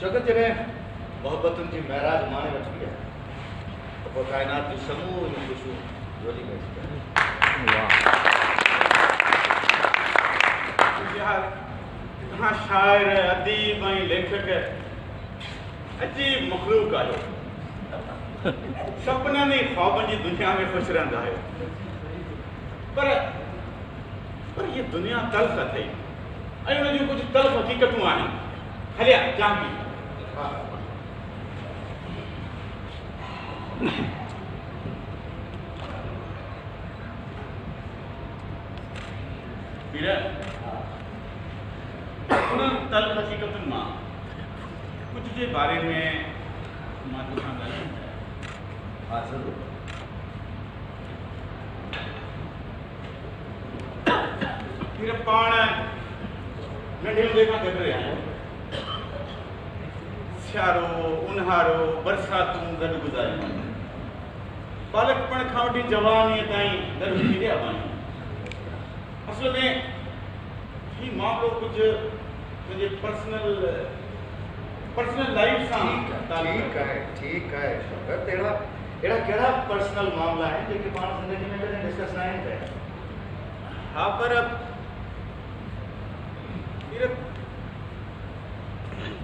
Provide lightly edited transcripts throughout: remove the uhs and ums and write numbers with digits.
जगत जॾहिं मोहब्बतुनि जी महराज माने वठी विया त पोइ काइनात जी समूरी ख़ुशबू वधी पई। तव्हां शाइर अदीब ऐं लेखक अजीब मखलूक आहियो। सपननि ऐं ख्वाबनि जी दुनिया में ख़ुशि रहंदा आहियो। पर इहा दुनिया तल्ख़ अथई ऐं उन जूं कुझु तल्ख़ हक़ीक़तूं आहिनि। हलिया जांबी उन्हनि तल्ख़ हक़ीक़तुनि मां कुझु जे बारे में मां तोखां ॻाल्हाइणु चाहियां। हा ज़रूरु। पाण नंढे हूंदे खां गॾु रहिया आहियूं। सियारो उन्हारो बरसातूं गॾु गुज़ारियूं आहिनि। बालकपण खां वठी जवानीअ ताईं गॾु थी रहिया आहियूं। असल में हीउ मामिलो कुझु मुंहिंजे पर्सनल लाइफ सां ठीक है शौकत। अहिड़ा कहिड़ा पर्सनल मामला आहिनि जेके पाण ज़िंदगी में कॾहिं डिस्कस न आहिनि कया? हा पर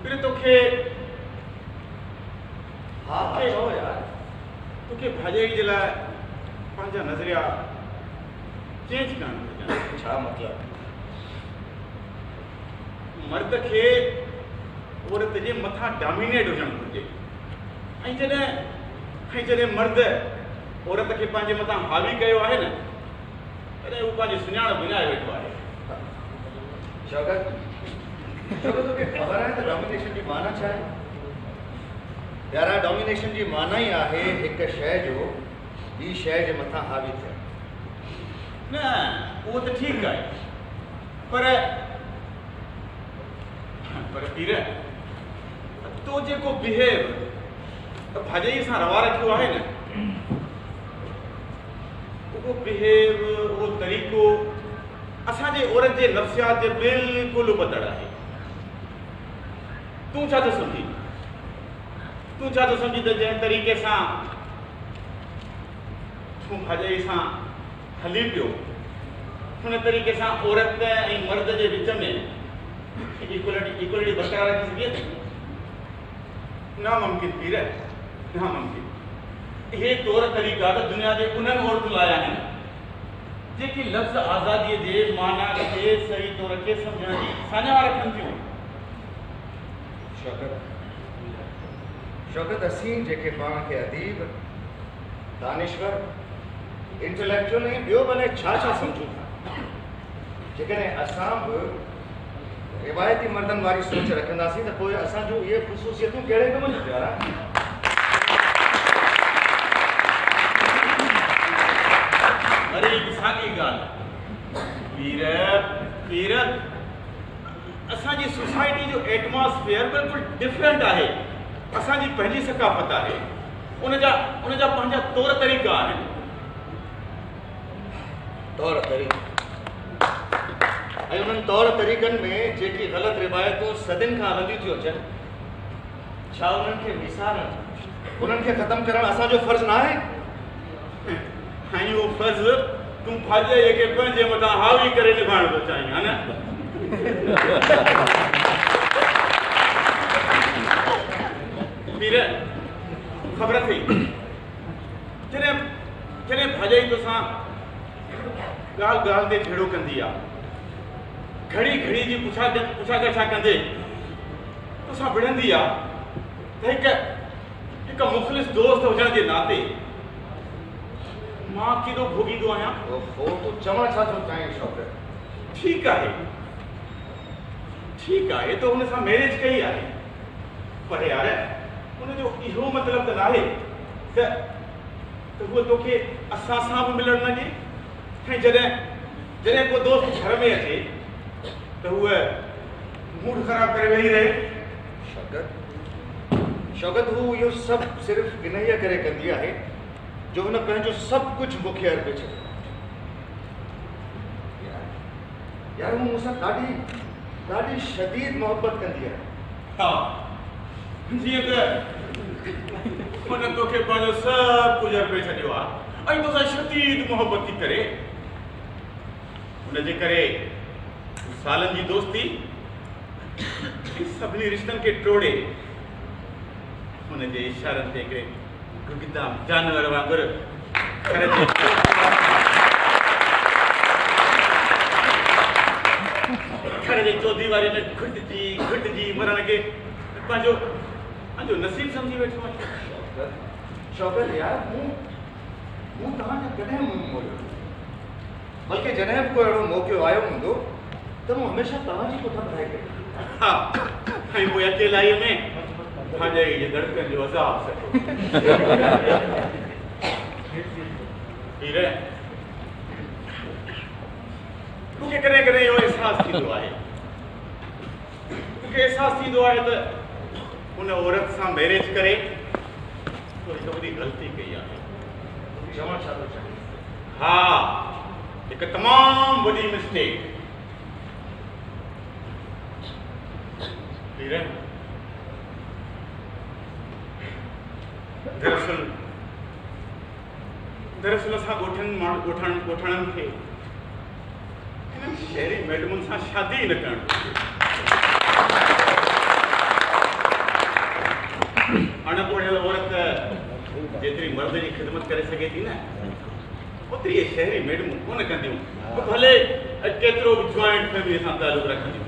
फिर तोखे हा चओ यार। तोखे भाॼाई जे लाइ पंहिंजा नज़रिया चेंज करणु घुरिजनि। छा मतिलबु? मर्द खे औरत जे मथां डोमिनेट हुजणु घुरिजे ऐं जॾहिं मर्द औरत खे पंहिंजे मथां हावी कयो आहे न तॾहिं उहो पंहिंजी सुञाणप विञाए वेठो आहे। शौकत तोखे ख़बर आहे त डोमिनेशन जी माना छा आहे? यारा डोमिनेशन जी माना ई आहे हिकु शइ जो ॿी शइ जे मथां हावी थियणु। न उहो त ठीकु आहे पर पीर तो जेको बिहेव भाॼाई सां रवा रखियो आहे न उहो बिहेव उहो तरीक़ो असांजे औरत जे नफ़्सियात जे बिल्कुलु बदड़ आहे। तूं छा थो सम्झी त जंहिं तरीक़े सां तूं भाॼाई सां हली पियो हुन तरीक़े सां औरत ऐं मर्द जे विच में इक्वलिटी बरक़रार रखी सघे थी? नामुमकिन पीर, नामुमकिन। इहे तौर तरीक़ा त दुनिया जे उन्हनि औरतुनि लाइ आहिनि जेकी लफ़्ज़ आज़ादीअ जे माना खे सही तौर ते सम्झण जी साञा रखनि थियूं। शौकत असीं जेके पाण खे अदीब, दानिश्वर, इंटेलेक्चुअल ऐं ॿियो भले छा सम्झूं था, जेकॾहिं असां बि रिवायती मर्दनि वारी सोच रखंदासीं त पोइ असां जूं इहे ख़ुशूसियतूं कहिड़े कम जूं प्यारा? अरे साॻी ॻाल्हि पीर असांजी सोसाइटी जो एटमॉस्फेयर बिल्कुलु डिफरेंट आहे। असांजी पंहिंजी सकाफ़त आहे, उनजा पंहिंजा तौर तरीक़ा आहिनि। तौर तरीक़ा ऐं उन्हनि तौर तरीक़नि में जेकी ग़लति रिवायतूं सदियुनि खां हलंदियूं थियूं अचनि, छा उन्हनि खे विसारणु, उन्हनि खे ख़तमु करणु असांजो फ़र्ज़ु न आहे? ऐं उहो फ़र्ज़ु तूं भाॼे खे पंहिंजे मथां हावी करे निभाइणु थो चाहीं, हा न? पीर ख़बर अथई जॾहिं भाॼाई तोसां ॻाल्हि ॻाल्हि ते झेड़ो कंदी आहे, घड़ी घड़ी जी पुछा गछा कंदे तोसां विढ़ंदी आहे त हिकु मुख़लिस दोस्त हुजण जे नाते मां केॾो भोॻींदो आहियां। ओहो, तूं चवण छा थो चाहीं शौक़त? ठीकु आहे त हुन सां मैरिज कई आहे, पर यार हुनजो इहो मतिलबु त नाहे त उहो तोखे असां सां बि मिलणु न ॾे। ऐं जॾहिं को दोस्त घर में अचे त उहा मूड ख़राबु करे वेही रहे। शौक़त हू इहो सभु सिर्फ़ु इन्हीअ करे कंदी आहे जो हुन पंहिंजो सभु कुझु मूंखे अर्पे छॾियो। यार हू मूंसां ॾाढी शदीद मोहबत कंदी आहे। हा, जीअं त हुन तोखे पंहिंजो सभु कुझु अर्पे छॾियो आहे ऐं तोसां शदीद मोहबत थी करे। हुनजे करे सालनि जी दोस्ती सभिनी रिश्तनि खे टोड़े हुनजे इशारनि ते हिकिड़े गुगिदा जानवर वांगुरु घर जे चौधी वारी में घुटिजी मरण खे पंहिंजो नसीब सम्झी वेठो आहे। शौक़त यार मूं तव्हांखे कॾहिं मुंहुं मोड़ियो, बल्कि जॾहिं बि कोई अहिड़ो मौक़ो आयो हूंदो त मूं हमेशह तव्हांजी पुठियां ॿुधाए करे। हा, ऐं पोइ अकेलाईअ में भाॼाई जे धड़कन जो अज़ाब सठो। हीर मूंखे कॾहिं कॾहिं इहो अहसासु थींदो आहे त हुन औरत सां मैरिज करे हिकु वॾी ग़लती कई आहे। चवण छा थो चाहे? हा, हिकु तमामु वॾी मिस्टेक। दरअसल असां ॻोठणनि खे हिननि शहरी मैडमुनि सां शादी न करणु घुरिजे। अणपढ़ियल औरत जेतिरी मर्द जी ख़िदमत करे सघे थी न, ओतिरी शहरी मैडमूं कोन कंदियूं, भले केतिरो बि जॉइंट फैमिली सां तालुक़ रखंदियूं।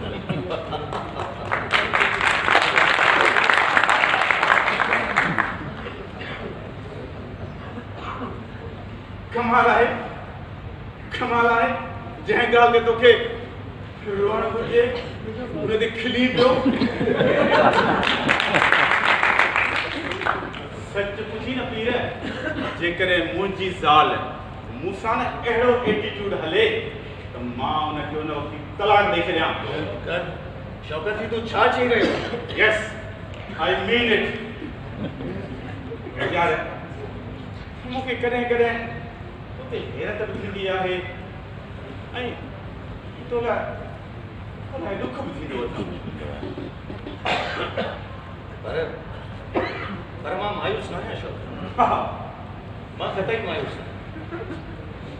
कमाल आहे जंहिं ॻाल्हि ते तोखे रोअणु घुरिजे हुन ते खिली पियो। सच पुछी न पीर, जेकॾहिं मुंहिंजी ज़ाल मूंसां न अहिड़ो एटीट्यूड हले त मां हुनखे हुन वक़्तु तलाक ॾेई छॾियां। शौक़त जी तूं छा चई रहियो? Yes, I mean it. यार मूंखे कॾहिं कॾहिं उते हैरत बि थींदी आहे ऐं तोलाइ दुख बि थींदो आहे। पर मां मायूस न आहियां शौक़त। मां कतई मायूस न आहियां।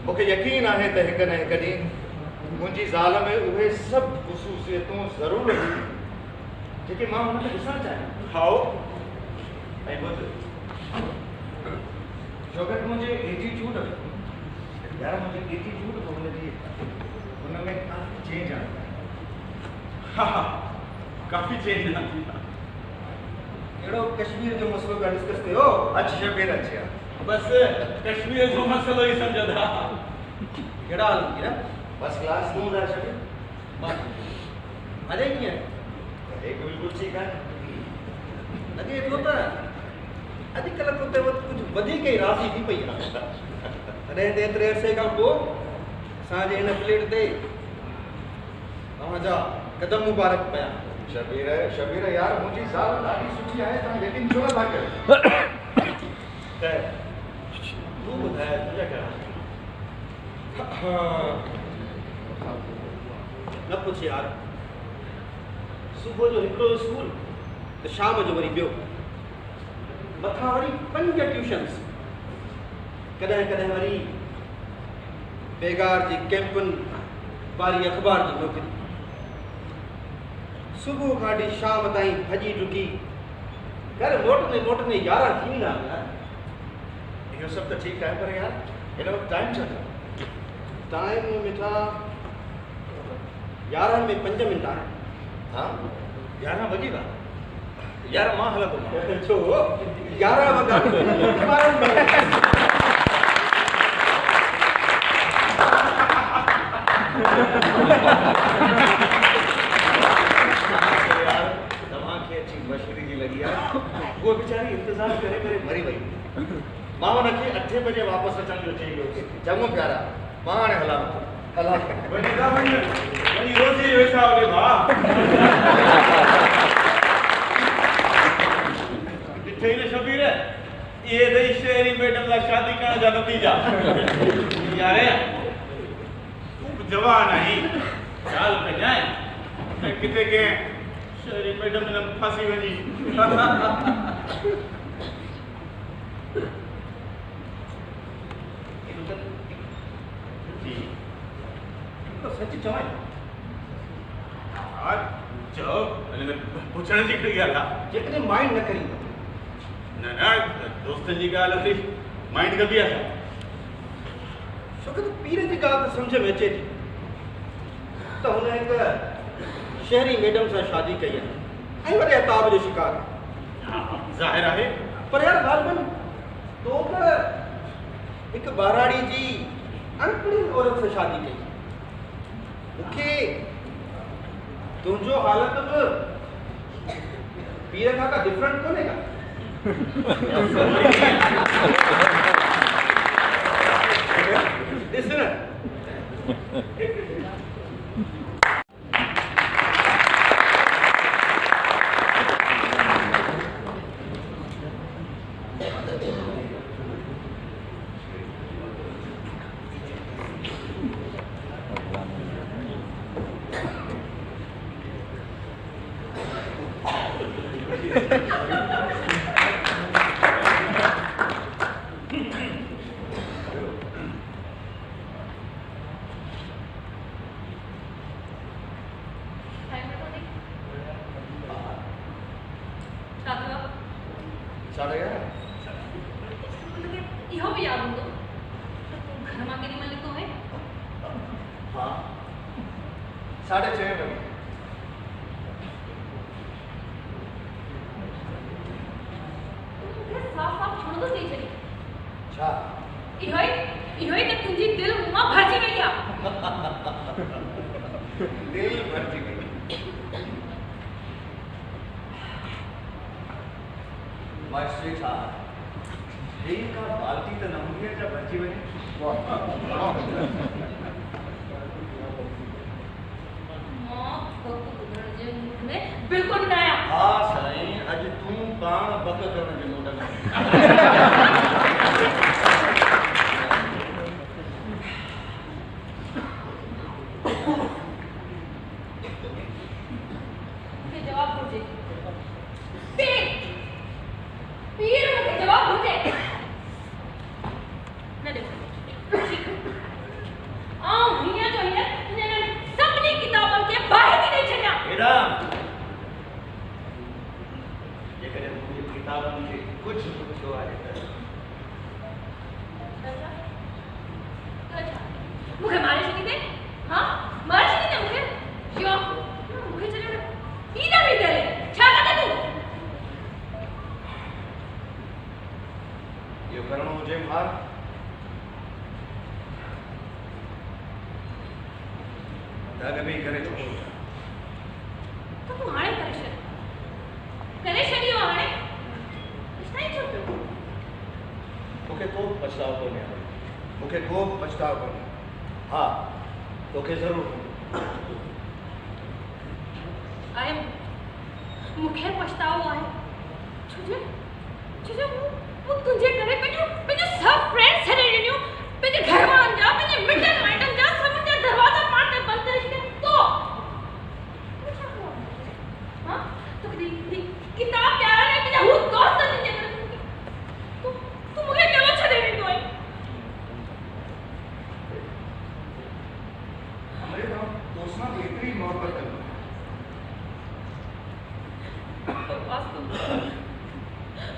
मूंखे यकीन आहे त हिकु न हिकु ॾींहुं मुंहिंजी ज़ाल में उहे सभु ख़ुशूसियतूं ज़रूरु हुयूं जेके मां हुनखे ॾिसणु चाहियां। हाओ ऐं ॿुध शौक़त, मुंहिंजे एटीट्यूड यार मुंहिंजी एटीट्यूड बि हुन में काफ़ी चेंज आहे। हा, काफ़ी चेंज आहे। अहिड़ो कश्मीर जो मसइलो पिया डिस्कस कयो। अच्छा शबीर, अच्छा बसि कश्मीर जो मसइलो ई सम्झो था। कहिड़ा हाल कीअं? First class. तूं ॿुधाए शबीर? अॼु कीअं? अॼु बिल्कुलु ठीकु आहे। लॻे थो त अॼुकल्ह तो कुझु वधीक ई राज़ी थी पई आहे। तॾहिं त एतिरे अरसे खां पोइ असांजे हिन प्लेट ते तव्हांजा कदम मुबारक पिया। शबीर यार मुंहिंजी ज़ाल ॾाढी सुठी आहे, तव्हां यकीन छो नथा कयो? तूं ॿुधाए तुंहिंजा कहिड़ा? न पुछ यार, सुबुह जो हिकिड़ो स्कूल त शाम जो वरी ॿियो, मथां वरी 5 ट्यूशन्स, कॾहिं कॾहिं वरी बेगार जी कैंपुनि वारी अख़बार जी नौकिरी, सुबुह खां वठी शाम ताईं भॼी डुकी घर मोटंदे मोटंदे 11 थी वेंदा यार। इहो सभु त ठीकु आहे, पर यार हिन वक़्तु टाइम छा थियो? टाइम मिठा 11 में 5 मिंट आहिनि। हाँ 11 वॻी था। यार मां हलंदुमि। छो 11 वॻा तव्हांखे अची मशहूरी जी लॻी आहे, उहा वीचारी इंतज़ारु करे करे मरी वई। मां हुनखे 8 बजे वापसि अचण जो चई वियो। चङो प्यारा, मां हाणे हलां थो। वञी था वञ, वञी रोज़ी जो हिसाब ॾे भाउ। ॾिठई न शबीर, इहे अथई शहरी मैडम लाइ शादी करण जा नतीजा। यार तूं बि जवान आहीं, ख़्याल कजांइ ऐं किथे कंहिं शहरी मैडम न फांसी वञी। तो सच चवां हा चओ, पुछण जी कहिड़ी ॻाल्हि आहे? जेकॾहिं माइंड न करी न न, दोस्तनि जी ॻाल्हि अथई, माइंड कबी आहे। छो कि पीर जी ॻाल्हि त सम्झ में अचे थी त हुन हिकु शहरी मैडम सां शादी कई आहे ऐं वरी अताब जो शिकार आहे। ज़ाहिर आहे, पर यार ग़ालिबन तो त हिकु ॿाराड़ी जी अनपढ़ी औरत सां शादी कई। मूंखे तुंहिंजो हालत बि पीर खां का डिफरेंट कोन्हे का। ॾिस न इहो बि यादि हूंदो घर मां केॾी महिल निकितो आहे? हाँ 6:30 बजे। साफ़ साफ़ छो नथो चई छॾी? छा? इहो ई त तुंहिंजी दिलि मूं मां भरिजी वई आहे। दिल भरिजी गई। माय स्वीट हार्ट, दिल का बाल्टी तो न हूंदी आहे जब भरिजी वञे। मां बक ॿुधण जे मूड में बिल्कुलु न आहियां। हा साईं, अॼु तूं पाण बक करण जे मूड में। मूंखे जवाब घुरिजे। पीर मूंखे जवाब घुरिजे। न ॾियो आउं हीअं जो हीअं हिननि सभिनी किताबनि खे ॿाहिरि थी ॾेई छॾियां। हेॾा जेकॾहिं मुंहिंजी किताबनि खे कुझु पुछियो आहे त मूंखे मारे छॾींदे? हाँ मारे छॾींदे मूंखे? छो मूंखे छॾे हीॾा बि दे छा कंदे तूं? इहो करिणो हुजे मां दाग में करे थो। तो तूं हाणे करे छॾियो हाणे पछताई छो पियो? मूंखे को पछताव कोन्हे, मूंखे को पछताव कोन्हे। हा तोखे ज़रूरु आहे, मूंखे पछतावो आहे छो जो तुंहिंजे करे पंहिंजो सभु फ्रेंड्स छॾे ॾिनियूं, पंहिंजे घर वारनि जा, पंहिंजे मिटन माइटन जा समझ दरवाजा मारते बंद करे तो हां तो किताब प्यारा नहीं कि हूं दोस्त नहीं तू मुझे केलो छड़े नहीं दोई हमारे दोस्त ना बेहतरीन मोहब्बत कर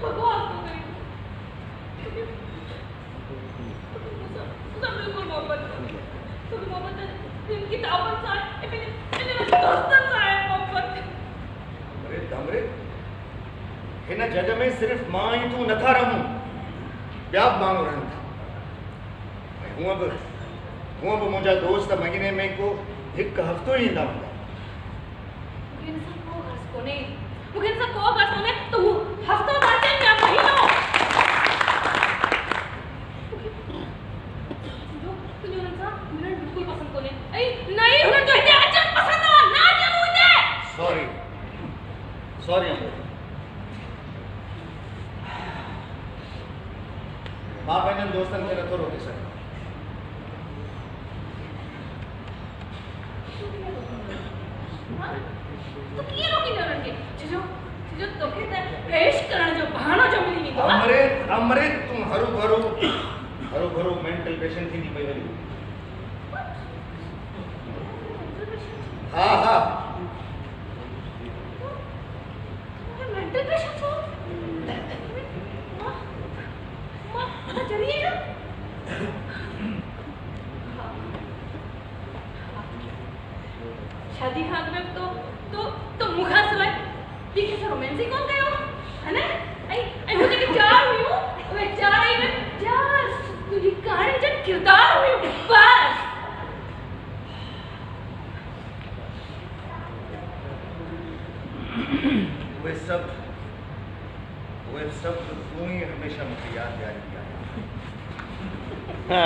बकवास तो करी सब बिल्कुल मोहब्बत तो मोहब्बत किताबन सा इतने दोस्तन सा है मोहब्बत अमृत हिन जग में सिर्फ मां ही तू नथा रहूं ॿिया बि माण्हू रहनि था हूअं बि मुंहिंजा दोस्त महीने में को हिकु हफ़्तो ई ईंदा हूंदा मुझे इनसा को गस कोने तो हफ्ता बाटे या महीनो जो इनसा मिनट बिल्कुल पसंद कोने ऐ नहीं हुन जो इते अचन पसंद ना जानू इते सॉरी अमृत मां पंहिंजनि दोस्तनि खे नथो रोके सघां तो किए रोकी न रंगे जो तोखे त पेश करण जो बहानो जो मिली नी अमृत तू हरू भरू मेंटल पेशेंट थी पई वरी हा मेंटल पेशेंट छो मां चलिए ना शादी खान में तो मुखा सवाय दिखे से रोमांसिक कौन गयो है ना आई मुझे के चार हुई हूं वे चार आई में चार तुझी कहानी जब किरदार हुई बस वे सब तू ही हमेशा मुझे याद दिलाती है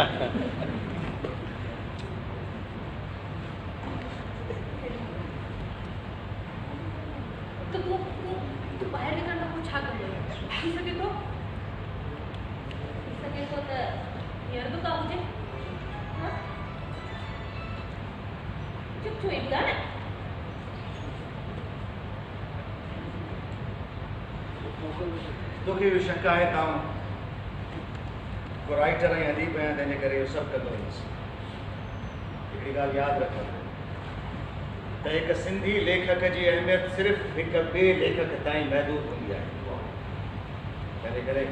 तो तू बाहर निकलना कुछ छा कर दे सके तो यार बता मुझे हां चुप छो एक गाना तो की शक है तां को राइटर ऐं अदीब आहियां तंहिंजे करे इहो सभु कंदो हुयुसि हिकिड़ी ॻाल्हि यादि रख त हिकु सिंधी लेखक जी अहमियत सिर्फ़ु हिकु ॿिए लेखक ताईं महदूद हूंदी आहे तॾहिं करे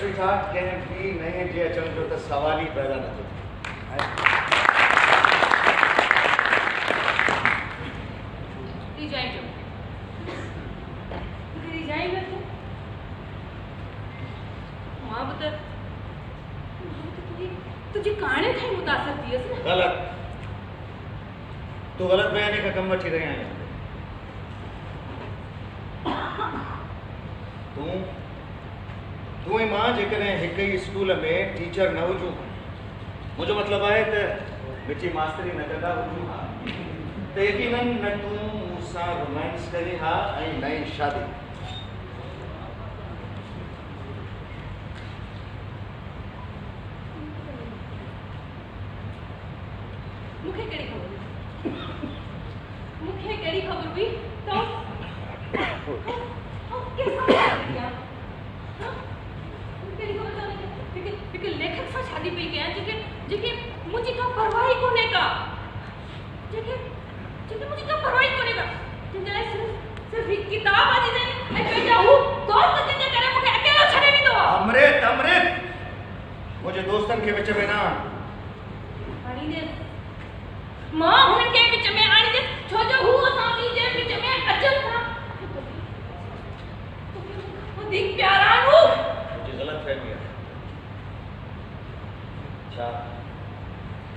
स्वीकार कंहिं बि नए जे अचण जो त सवाल ई पैदा नथो थिए तुझी कहानी थे मुतासर थी है गलत तो गलत बयानी का कम वठी रहे हैं तू ही मां जेकॾहिं हिकु ई स्कूल में टीचर न हुजूं मुंहिंजो मतिलबु आहे त मिठी मास्तरी न कंदा हुजूं हा त यकीनन न तूं मूंसां रोमांस करी हा ऐं न ई शादी मुखे केड़ी खबर हुई तो कैसा किया हां केड़ी खबर तो एक लेखक से शादी पे गया जेके मुझे का परवाह ही कोने का जेके मुझे का परवाह ही कोने का जिंदे सिर्फ एक किताब आ दे ऐ बेटा हूं दोस्त जिंदे करे मुखे अकेलो छड़े नहीं दो अमृत मुझे दोस्तन के विच में ना आनी दे मां हुन के विच में आनी दे छो जो हूं असां जे विच में अचन था वो देख प्यारा हूं मुझे गलत फहमी है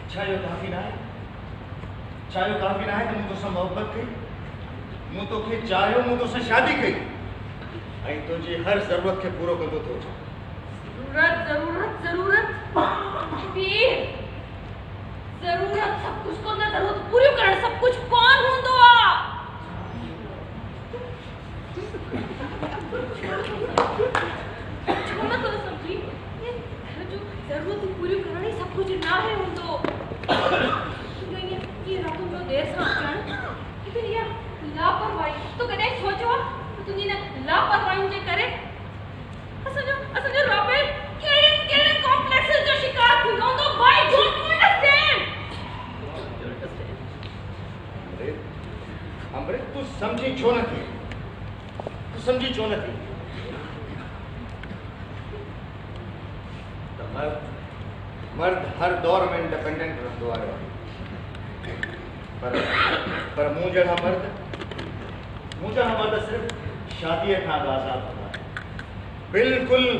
अच्छा यो काफी ना है तो मुझसे मोहब्बत कई मु तो के चाहो मु तो से शादी कई आई तो जी हर जरूरत के पूरो कंदो तो जरूरत पीर जरूरत सब कुछ को ना जरूरत पूरी करण सब कुछ कौन हुंदो आ छोना तो समझी ये जो जरूरत पूरी समझी छो न थी समझी छो न थी त मर्द हर दौर में इंडिपेंडेंट रहंदो आयो आहे पर मूं जहिड़ा मर्द सिर्फ़ शादीअ खां आज़ाद हूंदा बिल्कुलु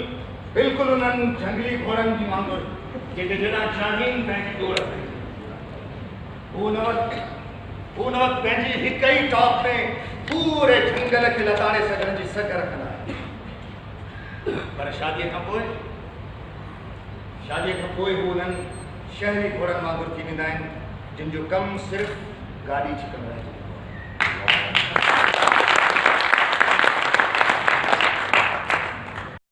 बिल्कुलु उन्हनि झंगली घोड़नि जी वांगुरु जेके जॾहिं शाहीन पंहिंजी डोड़ उन वक़्तु पंहिंजी हिक ई टॉप में पूरे झंगल खे लताड़े सघण जी सघ रखंदा आहिनि पर शादीअ खां पोइ हू उन्हनि शहरी घोड़नि वांगुरु थी वेंदा आहिनि जिन जो कमु सिर्फ़ु गाॾी छिकण रहंदो